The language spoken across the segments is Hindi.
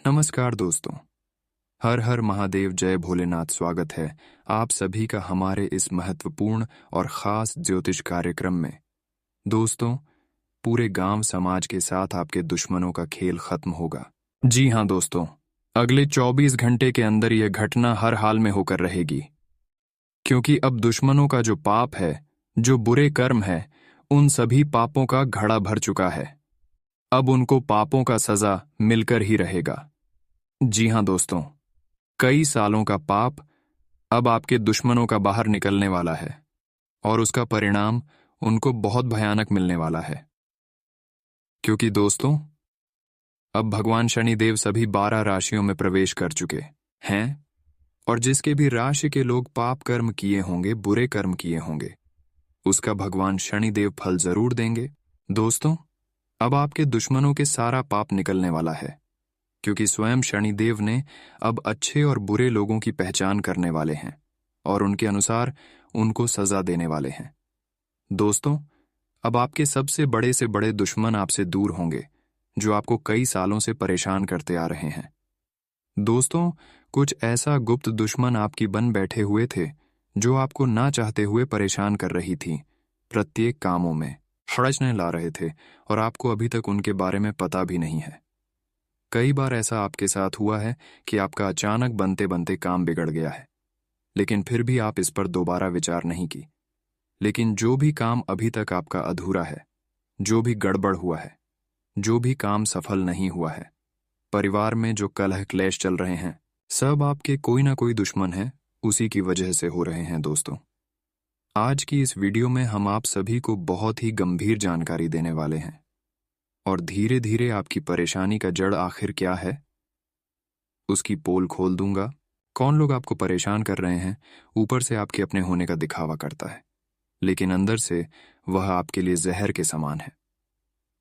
नमस्कार दोस्तों। हर हर महादेव, जय भोलेनाथ। स्वागत है आप सभी का हमारे इस महत्वपूर्ण और खास ज्योतिष कार्यक्रम में। दोस्तों, पूरे गांव समाज के साथ आपके दुश्मनों का खेल खत्म होगा। जी हां दोस्तों, अगले 24 घंटे के अंदर यह घटना हर हाल में होकर रहेगी, क्योंकि अब दुश्मनों का जो पाप है, जो बुरे कर्म है, उन सभी पापों का घड़ा भर चुका है। अब उनको पापों का सजा मिलकर ही रहेगा। जी हां दोस्तों, कई सालों का पाप अब आपके दुश्मनों का बाहर निकलने वाला है और उसका परिणाम उनको बहुत भयानक मिलने वाला है। क्योंकि दोस्तों, अब भगवान शनिदेव सभी 12 राशियों में प्रवेश कर चुके हैं और जिसके भी राशि के लोग पाप कर्म किए होंगे, बुरे कर्म किए होंगे, उसका भगवान शनिदेव फल जरूर देंगे। दोस्तों, अब आपके दुश्मनों के सारा पाप निकलने वाला है, क्योंकि स्वयं शनिदेव ने अब अच्छे और बुरे लोगों की पहचान करने वाले हैं और उनके अनुसार उनको सजा देने वाले हैं। दोस्तों, अब आपके सबसे बड़े से बड़े दुश्मन आपसे दूर होंगे, जो आपको कई सालों से परेशान करते आ रहे हैं। दोस्तों, कुछ ऐसा गुप्त दुश्मन आपकी बन बैठे हुए थे, जो आपको ना चाहते हुए परेशान कर रही थी, प्रत्येक कामों में हड़चने ला रहे थे और आपको अभी तक उनके बारे में पता भी नहीं है। कई बार ऐसा आपके साथ हुआ है कि आपका अचानक बनते बनते काम बिगड़ गया है, लेकिन फिर भी आप इस पर दोबारा विचार नहीं की। लेकिन जो भी काम अभी तक आपका अधूरा है, जो भी गड़बड़ हुआ है, जो भी काम सफल नहीं हुआ है, परिवार में जो कलह क्लेश चल रहे हैं, सब आपके कोई ना कोई दुश्मन है, उसी की वजह से हो रहे हैं। दोस्तों, आज की इस वीडियो में हम आप सभी को बहुत ही गंभीर जानकारी देने वाले हैं और धीरे धीरे आपकी परेशानी का जड़ आखिर क्या है, उसकी पोल खोल दूंगा। कौन लोग आपको परेशान कर रहे हैं, ऊपर से आपके अपने होने का दिखावा करता है, लेकिन अंदर से वह आपके लिए जहर के समान है।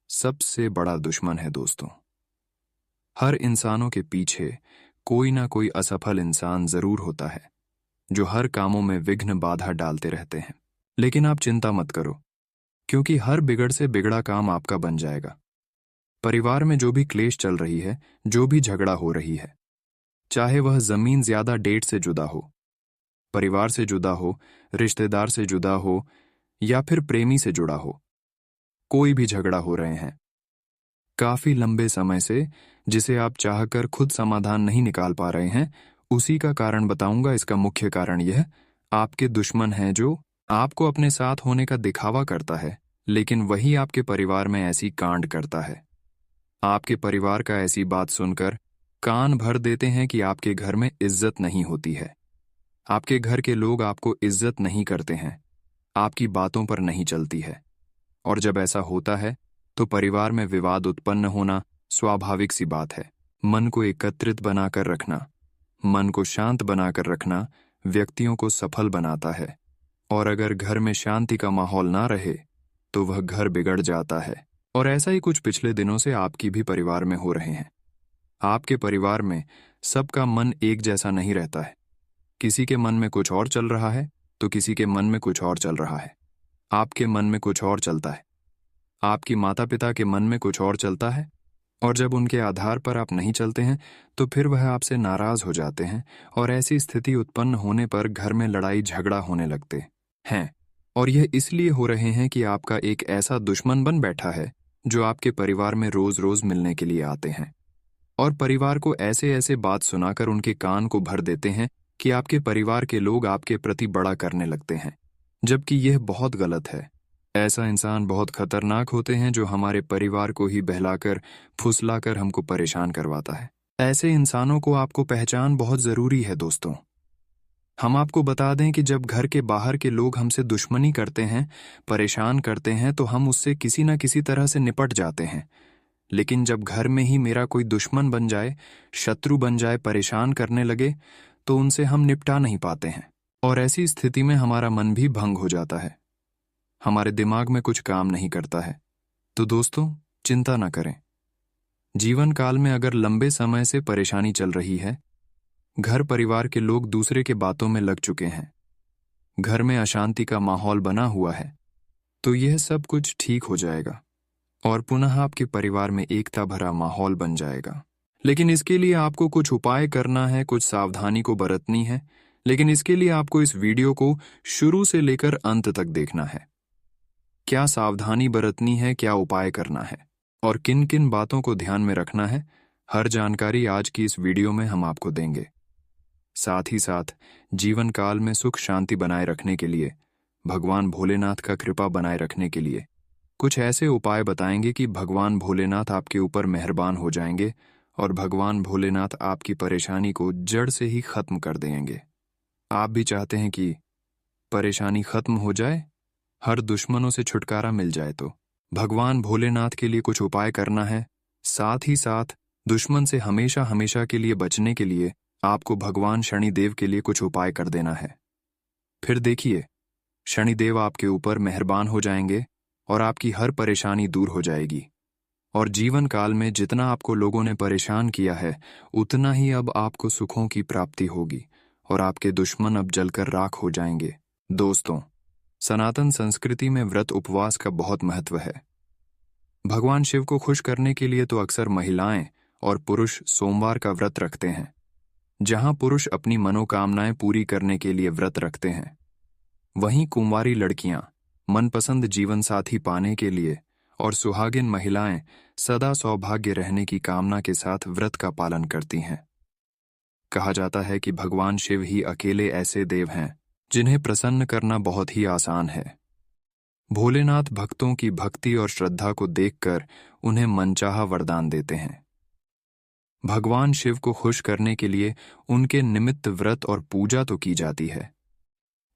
सबसे बड़ा दुश्मन है दोस्तों। हर इंसानों के पीछे कोई ना कोई असफल इंसान जरूर होता है, जो हर कामों में विघ्न बाधा डालते रहते हैं। लेकिन आप चिंता मत करो, क्योंकि हर बिगड़ से बिगड़ा काम आपका बन जाएगा। परिवार में जो भी क्लेश चल रही है, जो भी झगड़ा हो रही है, चाहे वह जमीन ज्यादा डेट से जुदा हो, परिवार से जुदा हो, रिश्तेदार से जुदा हो या फिर प्रेमी से जुड़ा हो, कोई भी झगड़ा हो रहे हैं काफी लंबे समय से, जिसे आप चाहकर खुद समाधान नहीं निकाल पा रहे हैं, उसी का कारण बताऊंगा। इसका मुख्य कारण यह आपके दुश्मन है, जो आपको अपने साथ होने का दिखावा करता है, लेकिन वही आपके परिवार में ऐसी कांड करता है। आपके परिवार का ऐसी बात सुनकर कान भर देते हैं कि आपके घर में इज्जत नहीं होती है, आपके घर के लोग आपको इज्जत नहीं करते हैं, आपकी बातों पर नहीं चलती है। और जब ऐसा होता है तो परिवार में विवाद उत्पन्न होना स्वाभाविक सी बात है। मन को एकत्रित बनाकर रखना, मन को शांत बनाकर रखना व्यक्तियों को सफल बनाता है, और अगर घर में शांति का माहौल ना रहे तो वह घर बिगड़ जाता है। और ऐसा ही कुछ पिछले दिनों से आपकी भी परिवार में हो रहे हैं। आपके परिवार में सबका मन एक जैसा नहीं रहता है। किसी के मन में कुछ और चल रहा है तो किसी के मन में कुछ और चल रहा है। आपके मन में कुछ और चलता है, आपकी माता पिता के मन में कुछ और चलता है, और जब उनके आधार पर आप नहीं चलते हैं तो फिर वह आपसे नाराज हो जाते हैं, और ऐसी स्थिति उत्पन्न होने पर घर में लड़ाई झगड़ा होने लगते हैं। और यह इसलिए हो रहे हैं कि आपका एक ऐसा दुश्मन बन बैठा है, जो आपके परिवार में रोज रोज मिलने के लिए आते हैं और परिवार को ऐसे ऐसे बात सुनाकर उनके कान को भर देते हैं कि आपके परिवार के लोग आपके प्रति बड़ा करने लगते हैं, जबकि यह बहुत गलत है। ऐसा इंसान बहुत खतरनाक होते हैं, जो हमारे परिवार को ही बहलाकर फुसलाकर हमको परेशान करवाता है। ऐसे इंसानों को आपको पहचान बहुत जरूरी है। दोस्तों, हम आपको बता दें कि जब घर के बाहर के लोग हमसे दुश्मनी करते हैं, परेशान करते हैं, तो हम उससे किसी न किसी तरह से निपट जाते हैं। लेकिन जब घर में ही मेरा कोई दुश्मन बन जाए, शत्रु बन जाए, परेशान करने लगे, तो उनसे हम निपटा नहीं पाते हैं, और ऐसी स्थिति में हमारा मन भी भंग हो जाता है, हमारे दिमाग में कुछ काम नहीं करता है। तो दोस्तों, चिंता न करें। जीवन काल में अगर लंबे समय से परेशानी चल रही है, घर परिवार के लोग दूसरे के बातों में लग चुके हैं, घर में अशांति का माहौल बना हुआ है, तो यह सब कुछ ठीक हो जाएगा और पुनः आपके परिवार में एकता भरा माहौल बन जाएगा। लेकिन इसके लिए आपको कुछ उपाय करना है, कुछ सावधानी को बरतनी है। लेकिन इसके लिए आपको इस वीडियो को शुरू से लेकर अंत तक देखना है। क्या सावधानी बरतनी है, क्या उपाय करना है और किन किन बातों को ध्यान में रखना है, हर जानकारी आज की इस वीडियो में हम आपको देंगे। साथ ही साथ जीवन काल में सुख शांति बनाए रखने के लिए, भगवान भोलेनाथ का कृपा बनाए रखने के लिए कुछ ऐसे उपाय बताएंगे कि भगवान भोलेनाथ आपके ऊपर मेहरबान हो जाएंगे और भगवान भोलेनाथ आपकी परेशानी को जड़ से ही खत्म कर देंगे। आप भी चाहते हैं कि परेशानी खत्म हो जाए, हर दुश्मनों से छुटकारा मिल जाए, तो भगवान भोलेनाथ के लिए कुछ उपाय करना है। साथ ही साथ दुश्मन से हमेशा हमेशा के लिए बचने के लिए आपको भगवान शनिदेव के लिए कुछ उपाय कर देना है। फिर देखिए, शनिदेव आपके ऊपर मेहरबान हो जाएंगे और आपकी हर परेशानी दूर हो जाएगी। और जीवन काल में जितना आपको लोगों ने परेशान किया है, उतना ही अब आपको सुखों की प्राप्ति होगी और आपके दुश्मन अब जलकर राख हो जाएंगे। दोस्तों, सनातन संस्कृति में व्रत उपवास का बहुत महत्व है। भगवान शिव को खुश करने के लिए तो अक्सर महिलाएं और पुरुष सोमवार का व्रत रखते हैं। जहां पुरुष अपनी मनोकामनाएं पूरी करने के लिए व्रत रखते हैं, वहीं कुंवारी लड़कियां मनपसंद जीवन साथी पाने के लिए और सुहागिन महिलाएं सदा सौभाग्य रहने की कामना के साथ व्रत का पालन करती हैं। कहा जाता है कि भगवान शिव ही अकेले ऐसे देव हैं जिन्हें प्रसन्न करना बहुत ही आसान है। भोलेनाथ भक्तों की भक्ति और श्रद्धा को देखकर उन्हें मनचाहा वरदान देते हैं। भगवान शिव को खुश करने के लिए उनके निमित्त व्रत और पूजा तो की जाती है,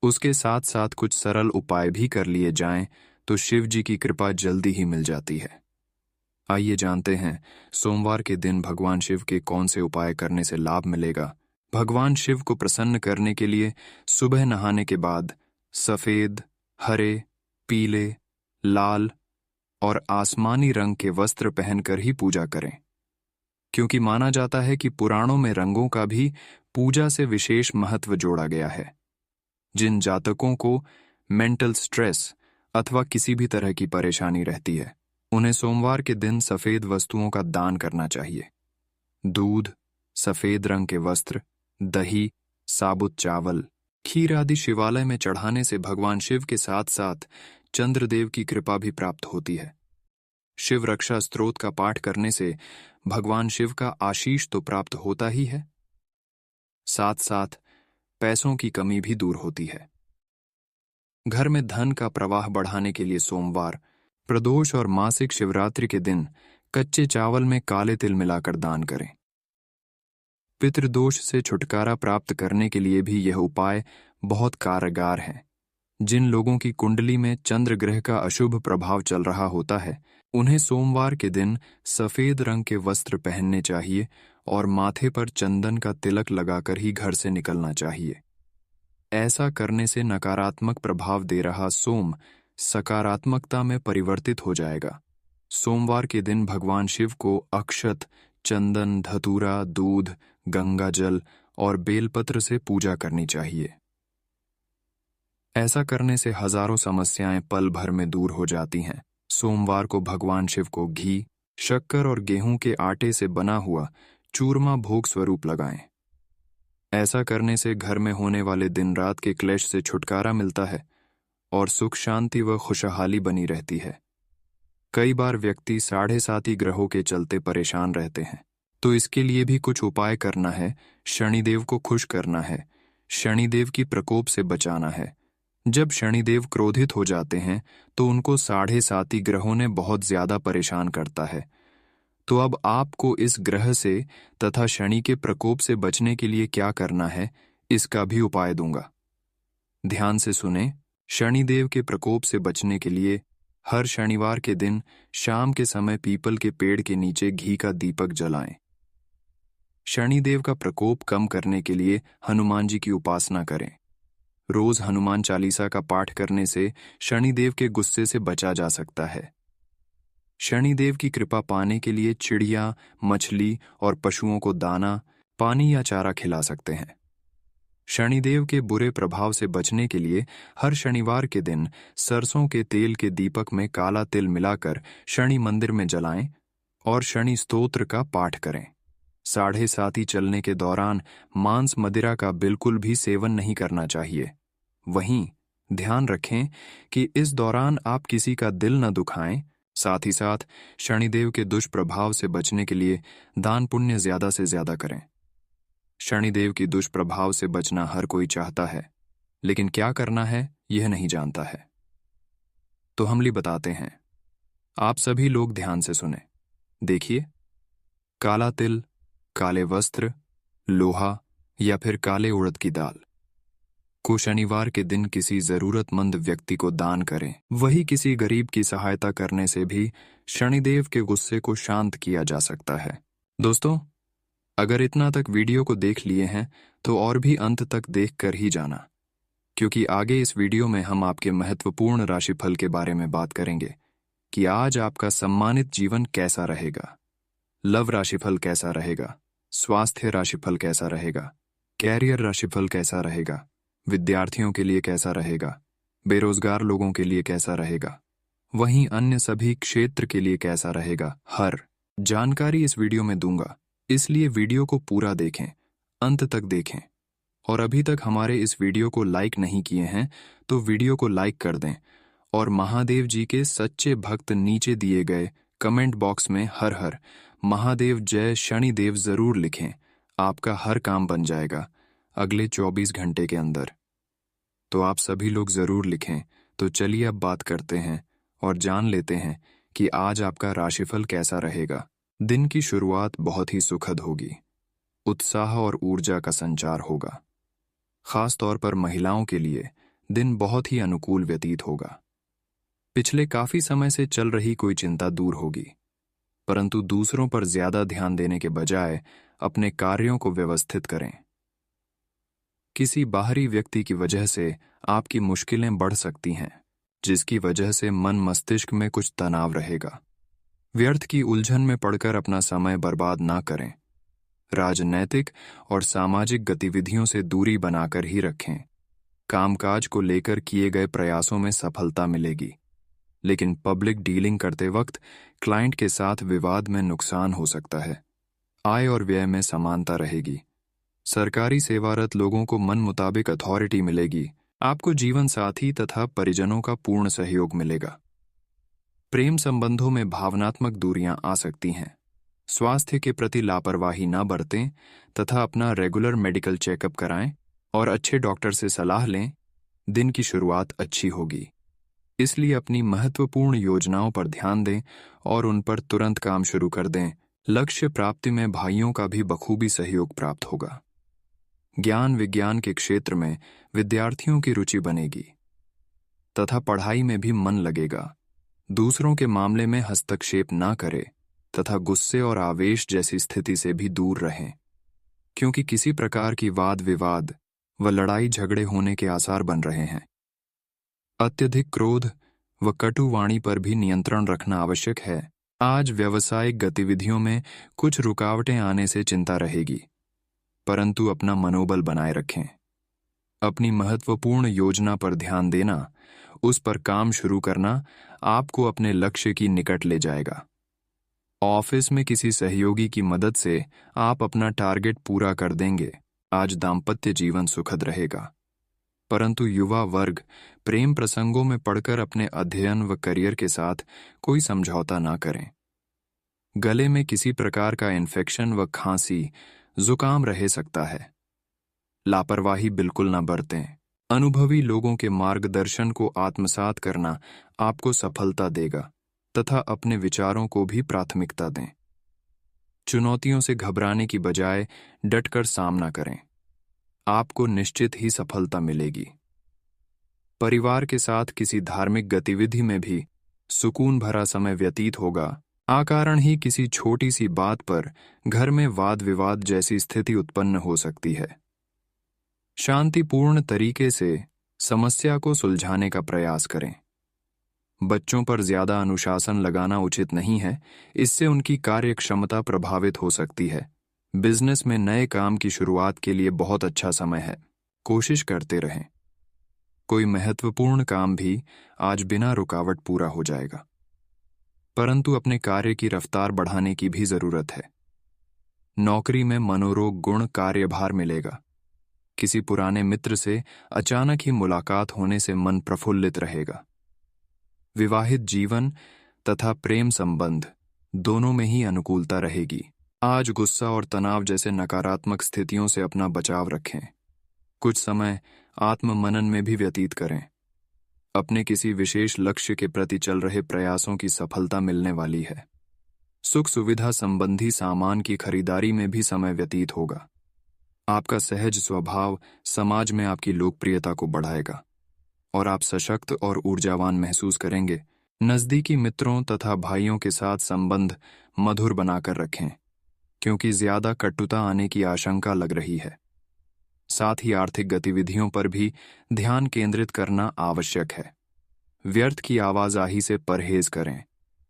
उसके साथ साथ कुछ सरल उपाय भी कर लिए जाएं तो शिव जी की कृपा जल्दी ही मिल जाती है। आइए जानते हैं सोमवार के दिन भगवान शिव के कौन से उपाय करने से लाभ मिलेगा। भगवान शिव को प्रसन्न करने के लिए सुबह नहाने के बाद सफेद, हरे, पीले, लाल और आसमानी रंग के वस्त्र पहनकर ही पूजा करें, क्योंकि माना जाता है कि पुराणों में रंगों का भी पूजा से विशेष महत्व जोड़ा गया है। जिन जातकों को मेंटल स्ट्रेस अथवा किसी भी तरह की परेशानी रहती है, उन्हें सोमवार के दिन सफेद वस्तुओं का दान करना चाहिए। दूध, सफेद रंग के वस्त्र, दही, साबुत चावल, खीर आदि शिवालय में चढ़ाने से भगवान शिव के साथ साथ चंद्रदेव की कृपा भी प्राप्त होती है। शिव रक्षा स्तोत्र का पाठ करने से भगवान शिव का आशीष तो प्राप्त होता ही है, साथ साथ पैसों की कमी भी दूर होती है। घर में धन का प्रवाह बढ़ाने के लिए सोमवार, प्रदोष और मासिक शिवरात्रि के दिन कच्चे चावल में काले तिल मिलाकर दान करें। पितृदोष से छुटकारा प्राप्त करने के लिए भी यह उपाय बहुत कारगर है। जिन लोगों की कुंडली में चंद्र ग्रह का अशुभ प्रभाव चल रहा होता है, उन्हें सोमवार के दिन सफेद रंग के वस्त्र पहनने चाहिए और माथे पर चंदन का तिलक लगाकर ही घर से निकलना चाहिए। ऐसा करने से नकारात्मक प्रभाव दे रहा सोम सकारात्मकता में परिवर्तित हो जाएगा। सोमवार के दिन भगवान शिव को अक्षत, चंदन, धतूरा, दूध, गंगा जल और बेलपत्र से पूजा करनी चाहिए। ऐसा करने से हजारों समस्याएं पल भर में दूर हो जाती हैं। सोमवार को भगवान शिव को घी, शक्कर और गेहूं के आटे से बना हुआ चूरमा भोग स्वरूप लगाएं। ऐसा करने से घर में होने वाले दिन रात के क्लेश से छुटकारा मिलता है और सुख शांति व खुशहाली बनी रहती है। कई बार व्यक्ति 7.5 ग्रहों के चलते परेशान रहते हैं, तो इसके लिए भी कुछ उपाय करना है। शनिदेव को खुश करना है, शनिदेव की प्रकोप से बचाना है। जब शनिदेव क्रोधित हो जाते हैं तो उनको 7.5 ग्रहों ने बहुत ज्यादा परेशान करता है। तो अब आपको इस ग्रह से तथा शनि के प्रकोप से बचने के लिए क्या करना है, इसका भी उपाय दूंगा। ध्यान से सुने। शनिदेव के प्रकोप से बचने के लिए हर शनिवार के दिन शाम के समय पीपल के पेड़ के नीचे घी का दीपक जलाएं। शनिदेव का प्रकोप कम करने के लिए हनुमान जी की उपासना करें। रोज हनुमान चालीसा का पाठ करने से शनिदेव के गुस्से से बचा जा सकता है। शनिदेव की कृपा पाने के लिए चिड़िया, मछली और पशुओं को दाना, पानी या चारा खिला सकते हैं। शनिदेव के बुरे प्रभाव से बचने के लिए हर शनिवार के दिन सरसों के तेल के दीपक में काला तिल मिलाकर शनि मंदिर में जलाएं और शनि स्तोत्र का पाठ करें। 7:30 चलने के दौरान मांस मदिरा का बिल्कुल भी सेवन नहीं करना चाहिए। वहीं ध्यान रखें कि इस दौरान आप किसी का दिल न दुखाएं। साथ ही साथ शनिदेव के दुष्प्रभाव से बचने के लिए दान पुण्य ज्यादा से ज्यादा करें। शनिदेव की दुष्प्रभाव से बचना हर कोई चाहता है, लेकिन क्या करना है यह नहीं जानता है। तो हम बताते हैं। आप सभी लोग ध्यान से सुने। देखिए, काला तिल, काले वस्त्र, लोहा या फिर काले उड़द की दाल को शनिवार के दिन किसी जरूरतमंद व्यक्ति को दान करें। वही किसी गरीब की सहायता करने से भी शनिदेव के गुस्से को शांत किया जा सकता है। दोस्तों, अगर इतना तक वीडियो को देख लिए हैं तो और भी अंत तक देख कर ही जाना, क्योंकि आगे इस वीडियो में हम आपके महत्वपूर्ण राशिफल के बारे में बात करेंगे कि आज आपका सम्मानित जीवन कैसा रहेगा, लव राशिफल कैसा रहेगा, स्वास्थ्य राशिफल कैसा रहेगा, कैरियर राशिफल कैसा रहेगा, विद्यार्थियों के लिए कैसा रहेगा, बेरोजगार लोगों के लिए कैसा रहेगा, वहीं अन्य सभी क्षेत्र के लिए कैसा रहेगा। हर जानकारी इस वीडियो में दूंगा, इसलिए वीडियो को पूरा देखें, अंत तक देखें। और अभी तक हमारे इस वीडियो को लाइक नहीं किए हैं तो वीडियो को लाइक कर दें और महादेव जी के सच्चे भक्त नीचे दिए गए कमेंट बॉक्स में हर हर महादेव जय शनिदेव जरूर लिखें। आपका हर काम बन जाएगा अगले 24 घंटे के अंदर। तो आप सभी लोग जरूर लिखें। तो चलिए अब बात करते हैं और जान लेते हैं कि आज आपका राशिफल कैसा रहेगा। दिन की शुरुआत बहुत ही सुखद होगी। उत्साह और ऊर्जा का संचार होगा। खास तौर पर महिलाओं के लिए दिन बहुत ही अनुकूल व्यतीत होगा। पिछले काफी समय से चल रही कोई चिंता दूर होगी, परंतु दूसरों पर ज्यादा ध्यान देने के बजाय अपने कार्यों को व्यवस्थित करें। किसी बाहरी व्यक्ति की वजह से आपकी मुश्किलें बढ़ सकती हैं, जिसकी वजह से मन मस्तिष्क में कुछ तनाव रहेगा। व्यर्थ की उलझन में पड़कर अपना समय बर्बाद ना करें। राजनैतिक और सामाजिक गतिविधियों से दूरी बनाकर ही रखें। कामकाज को लेकर किए गए प्रयासों में सफलता मिलेगी, लेकिन पब्लिक डीलिंग करते वक्त क्लाइंट के साथ विवाद में नुकसान हो सकता है। आय और व्यय में समानता रहेगी। सरकारी सेवारत लोगों को मन मुताबिक अथॉरिटी मिलेगी। आपको जीवन साथी तथा परिजनों का पूर्ण सहयोग मिलेगा। प्रेम संबंधों में भावनात्मक दूरियां आ सकती हैं। स्वास्थ्य के प्रति लापरवाही न बरतें तथा अपना रेगुलर मेडिकल चेकअप कराएं और अच्छे डॉक्टर से सलाह लें। दिन की शुरुआत अच्छी होगी, इसलिए अपनी महत्वपूर्ण योजनाओं पर ध्यान दें और उन पर तुरंत काम शुरू कर दें। लक्ष्य प्राप्ति में भाइयों का भी बखूबी सहयोग प्राप्त होगा। ज्ञान विज्ञान के क्षेत्र में विद्यार्थियों की रुचि बनेगी तथा पढ़ाई में भी मन लगेगा। दूसरों के मामले में हस्तक्षेप ना करें तथा गुस्से और आवेश जैसी स्थिति से भी दूर रहें, क्योंकि किसी प्रकार की वाद विवाद व लड़ाई झगड़े होने के आसार बन रहे हैं। अत्यधिक क्रोध व कटु वाणी पर भी नियंत्रण रखना आवश्यक है। आज व्यावसायिक गतिविधियों में कुछ रुकावटें आने से चिंता रहेगी, परंतु अपना मनोबल बनाए रखें। अपनी महत्वपूर्ण योजना पर ध्यान देना, उस पर काम शुरू करना आपको अपने लक्ष्य की निकट ले जाएगा। ऑफिस में किसी सहयोगी की मदद से आप अपना टारगेट पूरा कर देंगे। आज दाम्पत्य जीवन सुखद रहेगा, परंतु युवा वर्ग प्रेम प्रसंगों में पड़कर अपने अध्ययन व करियर के साथ कोई समझौता ना करें। गले में किसी प्रकार का इन्फेक्शन व खांसी जुकाम रह सकता है। लापरवाही बिल्कुल न बरतें। अनुभवी लोगों के मार्गदर्शन को आत्मसात करना आपको सफलता देगा तथा अपने विचारों को भी प्राथमिकता दें। चुनौतियों से घबराने की बजाय डटकर सामना करें। आपको निश्चित ही सफलता मिलेगी। परिवार के साथ किसी धार्मिक गतिविधि में भी सुकून भरा समय व्यतीत होगा। अकारण ही किसी छोटी सी बात पर घर में वाद विवाद जैसी स्थिति उत्पन्न हो सकती है। शांतिपूर्ण तरीके से समस्या को सुलझाने का प्रयास करें। बच्चों पर ज्यादा अनुशासन लगाना उचित नहीं है, इससे उनकी कार्य क्षमता प्रभावित हो सकती है। बिजनेस में नए काम की शुरुआत के लिए बहुत अच्छा समय है, कोशिश करते रहें। कोई महत्वपूर्ण काम भी आज बिना रुकावट पूरा हो जाएगा, परंतु अपने कार्य की रफ्तार बढ़ाने की भी जरूरत है। नौकरी में मनोरोग गुण कार्यभार मिलेगा। किसी पुराने मित्र से अचानक ही मुलाकात होने से मन प्रफुल्लित रहेगा। विवाहित जीवन तथा प्रेम संबंध दोनों में ही अनुकूलता रहेगी। आज गुस्सा और तनाव जैसे नकारात्मक स्थितियों से अपना बचाव रखें। कुछ समय आत्म मनन में भी व्यतीत करें। अपने किसी विशेष लक्ष्य के प्रति चल रहे प्रयासों की सफलता मिलने वाली है। सुख सुविधा संबंधी सामान की खरीदारी में भी समय व्यतीत होगा। आपका सहज स्वभाव समाज में आपकी लोकप्रियता को बढ़ाएगा और आप सशक्त और ऊर्जावान महसूस करेंगे। नज़दीकी मित्रों तथा भाइयों के साथ संबंध मधुर बनाकर रखें, क्योंकि ज्यादा कटुता आने की आशंका लग रही है। साथ ही आर्थिक गतिविधियों पर भी ध्यान केंद्रित करना आवश्यक है। व्यर्थ की आवाजाही से परहेज करें,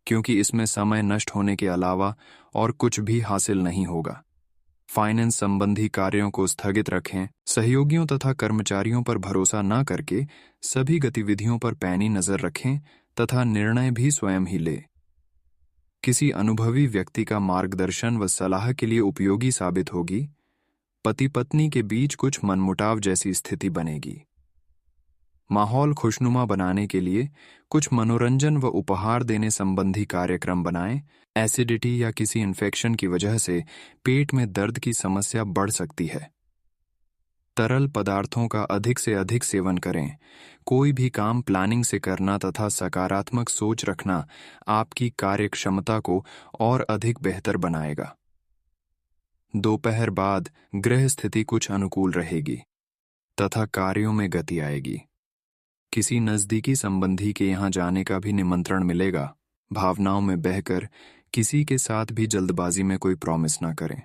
क्योंकि इसमें समय नष्ट होने के अलावा और कुछ भी हासिल नहीं होगा। फाइनेंस संबंधी कार्यों को स्थगित रखें। सहयोगियों तथा कर्मचारियों पर भरोसा न करके सभी गतिविधियों पर पैनी नजर रखें तथा निर्णय भी स्वयं ही लें। किसी अनुभवी व्यक्ति का मार्गदर्शन व सलाह के लिए उपयोगी साबित होगी। पति पत्नी के बीच कुछ मनमुटाव जैसी स्थिति बनेगी। माहौल खुशनुमा बनाने के लिए कुछ मनोरंजन व उपहार देने संबंधी कार्यक्रम बनाएं। एसिडिटी या किसी इन्फेक्शन की वजह से पेट में दर्द की समस्या बढ़ सकती है। तरल पदार्थों का अधिक से अधिक सेवन करें। कोई भी काम प्लानिंग से करना तथा सकारात्मक सोच रखना आपकी कार्यक्षमता को और अधिक बेहतर बनाएगा। दोपहर बाद ग्रह स्थिति कुछ अनुकूल रहेगी तथा कार्यों में गति आएगी। किसी नज़दीकी संबंधी के यहाँ जाने का भी निमंत्रण मिलेगा। भावनाओं में बहकर किसी के साथ भी जल्दबाजी में कोई प्रॉमिस ना करें,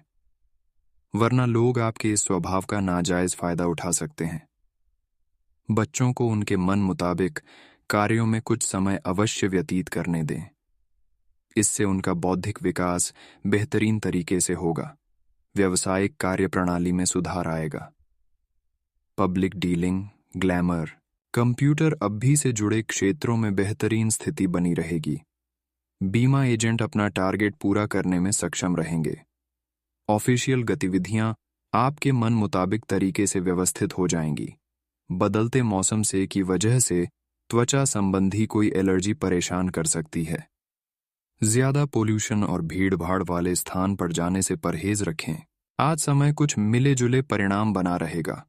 वरना लोग आपके इस स्वभाव का नाजायज फायदा उठा सकते हैं। बच्चों को उनके मन मुताबिक कार्यों में कुछ समय अवश्य व्यतीत करने दें। इससे उनका बौद्धिक विकास बेहतरीन तरीके से होगा। व्यावसायिक कार्यप्रणाली में सुधार आएगा। पब्लिक डीलिंग, ग्लैमर, कंप्यूटर अभी से जुड़े क्षेत्रों में बेहतरीन स्थिति बनी रहेगी। बीमा एजेंट अपना टारगेट पूरा करने में सक्षम रहेंगे। ऑफिशियल गतिविधियां आपके मन मुताबिक तरीके से व्यवस्थित हो जाएंगी। बदलते मौसम से की वजह से त्वचा संबंधी कोई एलर्जी परेशान कर सकती है। ज्यादा पोल्यूशन और भीड़ भाड़ वाले स्थान पर जाने से परहेज रखें। आज समय कुछ मिले जुले परिणाम बना रहेगा।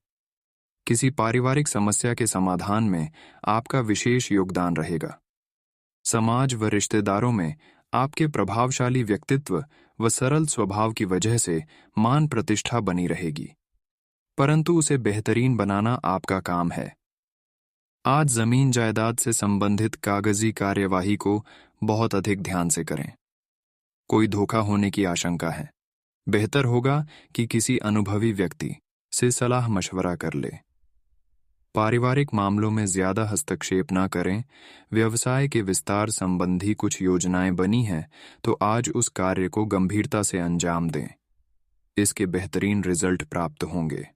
किसी पारिवारिक समस्या के समाधान में आपका विशेष योगदान रहेगा। समाज व रिश्तेदारों में आपके प्रभावशाली व्यक्तित्व व सरल स्वभाव की वजह से मान प्रतिष्ठा बनी रहेगी, परंतु उसे बेहतरीन बनाना आपका काम है। आज जमीन जायदाद से संबंधित कागजी कार्यवाही को बहुत अधिक ध्यान से करें। कोई धोखा होने की आशंका है। बेहतर होगा कि किसी अनुभवी व्यक्ति से सलाह मशवरा कर ले। पारिवारिक मामलों में ज्यादा हस्तक्षेप न करें। व्यवसाय के विस्तार संबंधी कुछ योजनाएं बनी हैं, तो आज उस कार्य को गंभीरता से अंजाम दें। इसके बेहतरीन रिजल्ट प्राप्त होंगे।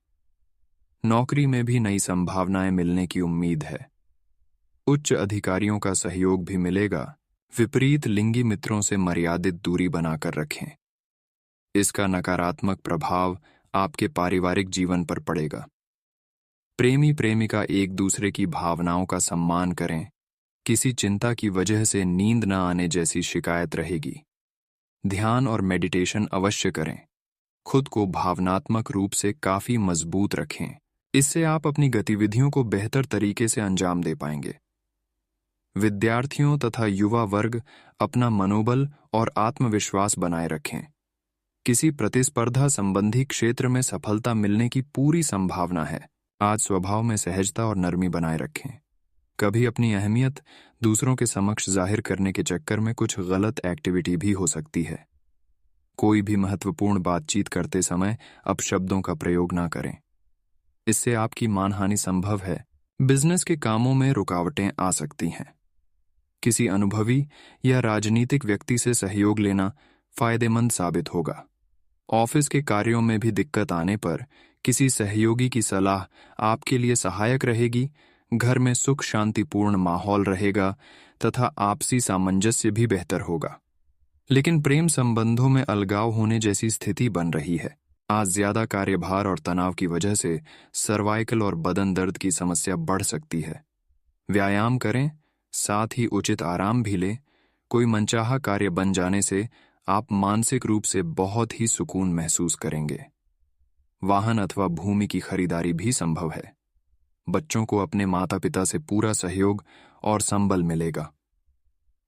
नौकरी में भी नई संभावनाएं मिलने की उम्मीद है। उच्च अधिकारियों का सहयोग भी मिलेगा। विपरीत लिंगी मित्रों से मर्यादित दूरी बनाकर रखें। इसका नकारात्मक प्रभाव आपके पारिवारिक जीवन पर पड़ेगा। प्रेमी प्रेमिका एक दूसरे की भावनाओं का सम्मान करें। किसी चिंता की वजह से नींद न आने जैसी शिकायत रहेगी। ध्यान और मेडिटेशन अवश्य करें। खुद को भावनात्मक रूप से काफी मजबूत रखें। इससे आप अपनी गतिविधियों को बेहतर तरीके से अंजाम दे पाएंगे। विद्यार्थियों तथा युवा वर्ग अपना मनोबल और आत्मविश्वास बनाए रखें। किसी प्रतिस्पर्धा संबंधी क्षेत्र में सफलता मिलने की पूरी संभावना है। आज स्वभाव में सहजता और नरमी बनाए रखें। कभी अपनी अहमियत दूसरों के समक्ष जाहिर करने के चक्कर में कुछ गलत एक्टिविटी भी हो सकती है। कोई भी महत्वपूर्ण बातचीत करते समय अपशब्दों का प्रयोग ना करें। इससे आपकी मानहानि संभव है। बिजनेस के कामों में रुकावटें आ सकती हैं। किसी अनुभवी या राजनीतिक व्यक्ति से सहयोग लेना फायदेमंद साबित होगा। ऑफिस के कार्यों में भी दिक्कत आने पर किसी सहयोगी की सलाह आपके लिए सहायक रहेगी। घर में सुख शांतिपूर्ण माहौल रहेगा तथा आपसी सामंजस्य भी बेहतर होगा। लेकिन प्रेम संबंधों में अलगाव होने जैसी स्थिति बन रही है। आज ज्यादा कार्यभार और तनाव की वजह से सर्वाइकल और बदन दर्द की समस्या बढ़ सकती है। व्यायाम करें, साथ ही उचित आराम भी लें। कोई मनचाहा कार्य बन जाने से आप मानसिक रूप से बहुत ही सुकून महसूस करेंगे। वाहन अथवा भूमि की खरीदारी भी संभव है। बच्चों को अपने माता पिता से पूरा सहयोग और संबल मिलेगा।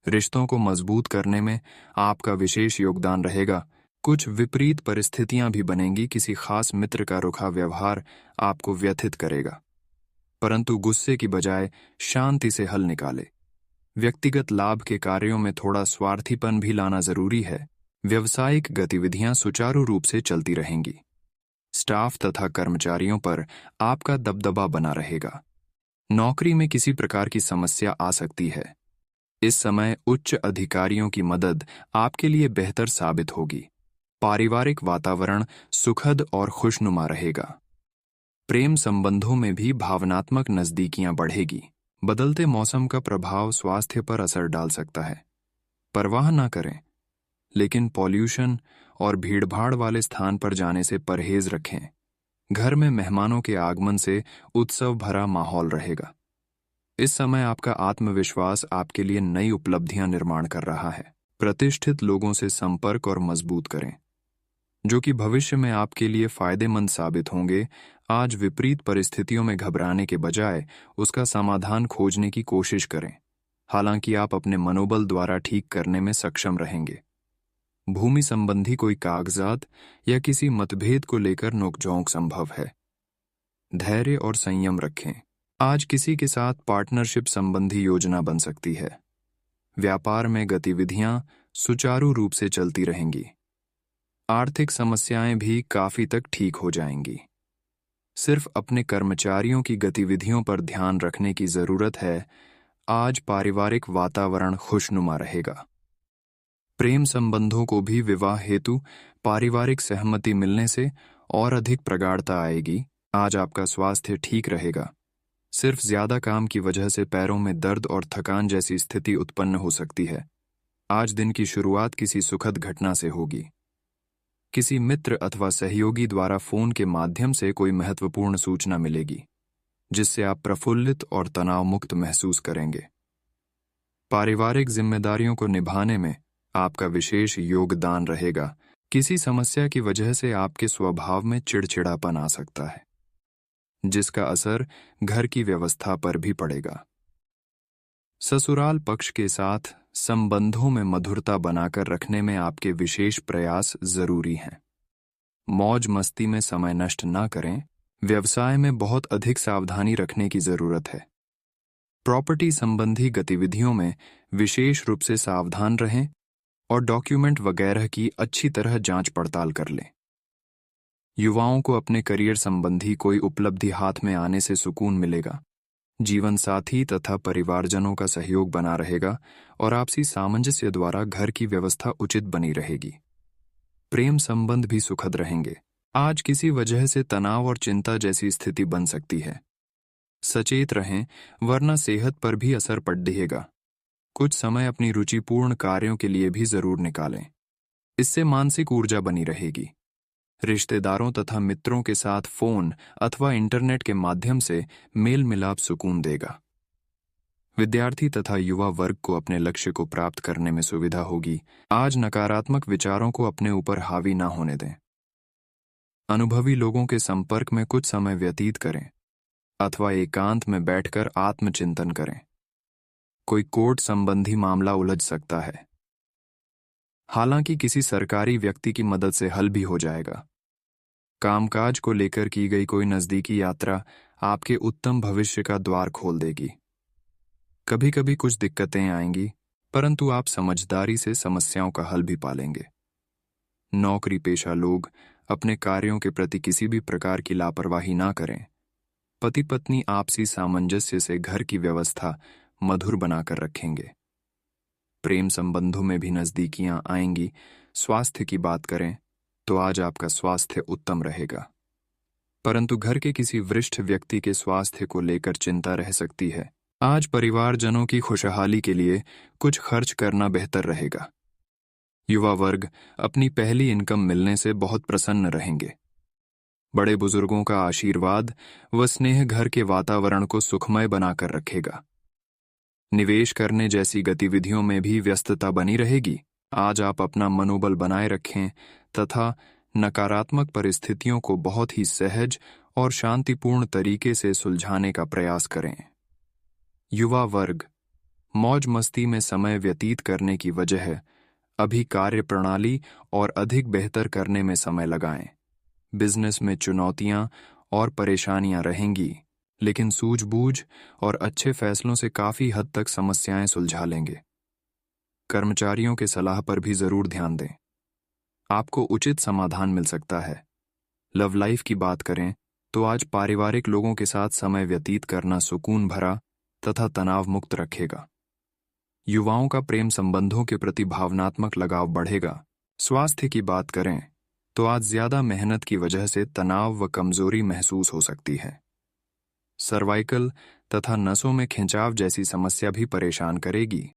रिश्तों को मजबूत करने में आपका विशेष योगदान रहेगा। कुछ विपरीत परिस्थितियां भी बनेंगी। किसी खास मित्र का रुखा व्यवहार आपको व्यथित करेगा, परंतु गुस्से की बजाय शांति से हल निकाले। व्यक्तिगत लाभ के कार्यों में थोड़ा स्वार्थीपन भी लाना जरूरी है। व्यावसायिक गतिविधियां सुचारू रूप से चलती रहेंगी। स्टाफ तथा कर्मचारियों पर आपका दबदबा बना रहेगा। नौकरी में किसी प्रकार की समस्या आ सकती है। इस समय उच्च अधिकारियों की मदद आपके लिए बेहतर साबित होगी। पारिवारिक वातावरण सुखद और खुशनुमा रहेगा। प्रेम संबंधों में भी भावनात्मक नजदीकियां बढ़ेगी। बदलते मौसम का प्रभाव स्वास्थ्य पर असर डाल सकता है। परवाह ना करें, लेकिन पॉल्यूशन और भीड़भाड़ वाले स्थान पर जाने से परहेज रखें। घर में मेहमानों के आगमन से उत्सव भरा माहौल रहेगा। इस समय आपका आत्मविश्वास आपके लिए नई उपलब्धियां निर्माण कर रहा है। प्रतिष्ठित लोगों से संपर्क और मजबूत करें, जो कि भविष्य में आपके लिए फायदेमंद साबित होंगे। आज विपरीत परिस्थितियों में घबराने के बजाय उसका समाधान खोजने की कोशिश करें, हालांकि आप अपने मनोबल द्वारा ठीक करने में सक्षम रहेंगे। भूमि संबंधी कोई कागजात या किसी मतभेद को लेकर नोकझोंक संभव है। धैर्य और संयम रखें। आज किसी के साथ पार्टनरशिप संबंधी योजना बन सकती है। व्यापार में गतिविधियां सुचारू रूप से चलती रहेंगी। आर्थिक समस्याएं भी काफी तक ठीक हो जाएंगी। सिर्फ अपने कर्मचारियों की गतिविधियों पर ध्यान रखने की जरूरत है। आज पारिवारिक वातावरण खुशनुमा रहेगा। प्रेम संबंधों को भी विवाह हेतु पारिवारिक सहमति मिलने से और अधिक प्रगाढ़ता आएगी। आज आपका स्वास्थ्य ठीक रहेगा। सिर्फ ज्यादा काम की वजह से पैरों में दर्द और थकान जैसी स्थिति उत्पन्न हो सकती है। आज दिन की शुरुआत किसी सुखद घटना से होगी। किसी मित्र अथवा सहयोगी द्वारा फोन के माध्यम से कोई महत्वपूर्ण सूचना मिलेगी, जिससे आप प्रफुल्लित और तनाव मुक्त महसूस करेंगे। पारिवारिक जिम्मेदारियों को निभाने में आपका विशेष योगदान रहेगा। किसी समस्या की वजह से आपके स्वभाव में चिड़चिड़ापन आ सकता है, जिसका असर घर की व्यवस्था पर भी पड़ेगा। ससुराल पक्ष के साथ संबंधों में मधुरता बनाकर रखने में आपके विशेष प्रयास जरूरी हैं। मौज मस्ती में समय नष्ट ना करें। व्यवसाय में बहुत अधिक सावधानी रखने की जरूरत है। प्रॉपर्टी संबंधी गतिविधियों में विशेष रूप से सावधान रहें और डॉक्यूमेंट वगैरह की अच्छी तरह जांच पड़ताल कर लें। युवाओं को अपने करियर संबंधी कोई उपलब्धि हाथ में आने से सुकून मिलेगा। जीवन साथी तथा परिवारजनों का सहयोग बना रहेगा और आपसी सामंजस्य द्वारा घर की व्यवस्था उचित बनी रहेगी। प्रेम संबंध भी सुखद रहेंगे। आज किसी वजह से तनाव और चिंता जैसी स्थिति बन सकती है। सचेत रहें, वरना सेहत पर भी असर पड़ेगा। कुछ समय अपनी रुचिपूर्ण कार्यों के लिए भी जरूर निकालें। इससे मानसिक ऊर्जा बनी रहेगी। रिश्तेदारों तथा मित्रों के साथ फोन अथवा इंटरनेट के माध्यम से मेल मिलाप सुकून देगा। विद्यार्थी तथा युवा वर्ग को अपने लक्ष्य को प्राप्त करने में सुविधा होगी। आज नकारात्मक विचारों को अपने ऊपर हावी ना होने दें। अनुभवी लोगों के संपर्क में कुछ समय व्यतीत करें अथवा एकांत में बैठकर आत्मचिंतन करें। कोई कोर्ट संबंधी मामला उलझ सकता है, हालांकि किसी सरकारी व्यक्ति की मदद से हल भी हो जाएगा। कामकाज को लेकर की गई कोई नजदीकी यात्रा आपके उत्तम भविष्य का द्वार खोल देगी। कभी कभी कुछ दिक्कतें आएंगी, परंतु आप समझदारी से समस्याओं का हल भी पालेंगे। नौकरी पेशा लोग अपने कार्यों के प्रति किसी भी प्रकार की लापरवाही ना करें। पति पत्नी आपसी सामंजस्य से घर की व्यवस्था मधुर बनाकर रखेंगे। प्रेम संबंधों में भी नजदीकियां आएंगी। स्वास्थ्य की बात करें तो आज आपका स्वास्थ्य उत्तम रहेगा, परंतु घर के किसी वरिष्ठ व्यक्ति के स्वास्थ्य को लेकर चिंता रह सकती है। आज परिवारजनों की खुशहाली के लिए कुछ खर्च करना बेहतर रहेगा। युवा वर्ग अपनी पहली इनकम मिलने से बहुत प्रसन्न रहेंगे। बड़े बुजुर्गों का आशीर्वाद व स्नेह घर के वातावरण को सुखमय बनाकर रखेगा। निवेश करने जैसी गतिविधियों में भी व्यस्तता बनी रहेगी। आज आप अपना मनोबल बनाए रखें तथा नकारात्मक परिस्थितियों को बहुत ही सहज और शांतिपूर्ण तरीके से सुलझाने का प्रयास करें। युवा वर्ग मौज मस्ती में समय व्यतीत करने की वजह अभी कार्य प्रणाली और अधिक बेहतर करने में समय लगाएं। बिजनेस में चुनौतियां और परेशानियां रहेंगी, लेकिन सूझबूझ और अच्छे फैसलों से काफी हद तक समस्याएं सुलझा लेंगे। कर्मचारियों के सलाह पर भी जरूर ध्यान दें, आपको उचित समाधान मिल सकता है। लव लाइफ की बात करें तो आज पारिवारिक लोगों के साथ समय व्यतीत करना सुकून भरा तथा तनाव मुक्त रखेगा। युवाओं का प्रेम संबंधों के प्रति भावनात्मक लगाव बढ़ेगा। स्वास्थ्य की बात करें तो आज ज्यादा मेहनत की वजह से तनाव व कमजोरी महसूस हो सकती है। सर्वाइकल तथा नसों में खिंचाव जैसी समस्या भी परेशान करेगी।